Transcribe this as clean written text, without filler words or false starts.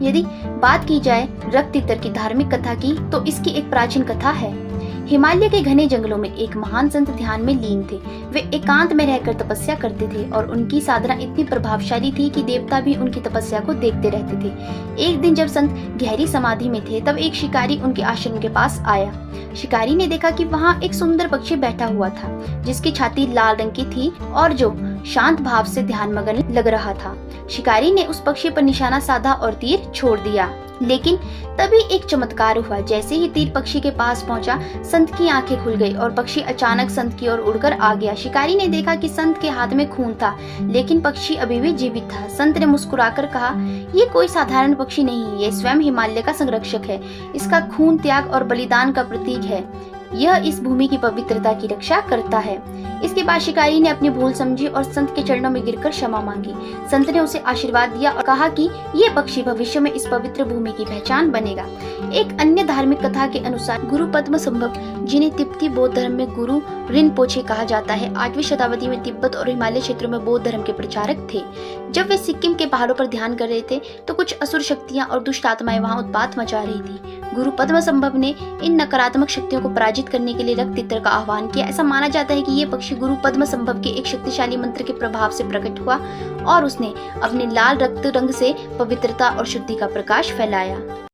यदि बात की जाए रक्त तीतर की धार्मिक कथा की, तो इसकी एक प्राचीन कथा है। हिमालय के घने जंगलों में एक महान संत ध्यान में लीन थे। वे एकांत में रहकर तपस्या करते थे और उनकी साधना इतनी प्रभावशाली थी कि देवता भी उनकी तपस्या को देखते रहते थे। एक दिन जब संत गहरी समाधि में थे, तब एक शिकारी उनके आश्रम के पास आया। शिकारी ने देखा कि वहाँ एक सुंदर पक्षी बैठा हुआ था, जिसकी छाती लाल रंग की थी और जो शांत भाव से ध्यानमग्न लग रहा था। शिकारी ने उस पक्षी पर निशाना साधा और तीर छोड़ दिया, लेकिन तभी एक चमत्कार हुआ। जैसे ही तीर पक्षी के पास पहुंचा, संत की आंखें खुल गई और पक्षी अचानक संत की ओर उड़कर आ गया। शिकारी ने देखा कि संत के हाथ में खून था, लेकिन पक्षी अभी भी जीवित था। संत ने मुस्कुराकर कहा, ये कोई साधारण पक्षी नहीं, ये स्वयं हिमालय का संरक्षक है। इसका खून त्याग और बलिदान का प्रतीक है। यह इस भूमि की पवित्रता की रक्षा करता है। इसके बाद शिकारी ने अपनी भूल समझी और संत के चरणों में गिरकर क्षमा मांगी। संत ने उसे आशीर्वाद दिया और कहा कि ये पक्षी भविष्य में इस पवित्र भूमि की पहचान बनेगा। एक अन्य धार्मिक कथा के अनुसार गुरु पद्मसंभव, जिन्हें तिब्बती बौद्ध धर्म में गुरु रिनपोचे कहा जाता है, 8वीं शताब्दी में तिब्बत और हिमालय क्षेत्रों में बौद्ध धर्म के प्रचारक थे। जब वे सिक्किम के पहाड़ों पर ध्यान कर रहे थे, तो कुछ असुर शक्तियां और दुष्ट आत्माएं वहां उत्पात मचा रही थी। गुरु पद्मसंभव ने इन नकारात्मक शक्तियों को पराजित करने के लिए रक्त तीतर का आह्वान किया। ऐसा माना जाता है कि ये पक्षी गुरु पद्मसंभव के एक शक्तिशाली मंत्र के प्रभाव से प्रकट हुआ और उसने अपने लाल रक्त रंग से पवित्रता और शुद्धि का प्रकाश फैलाया।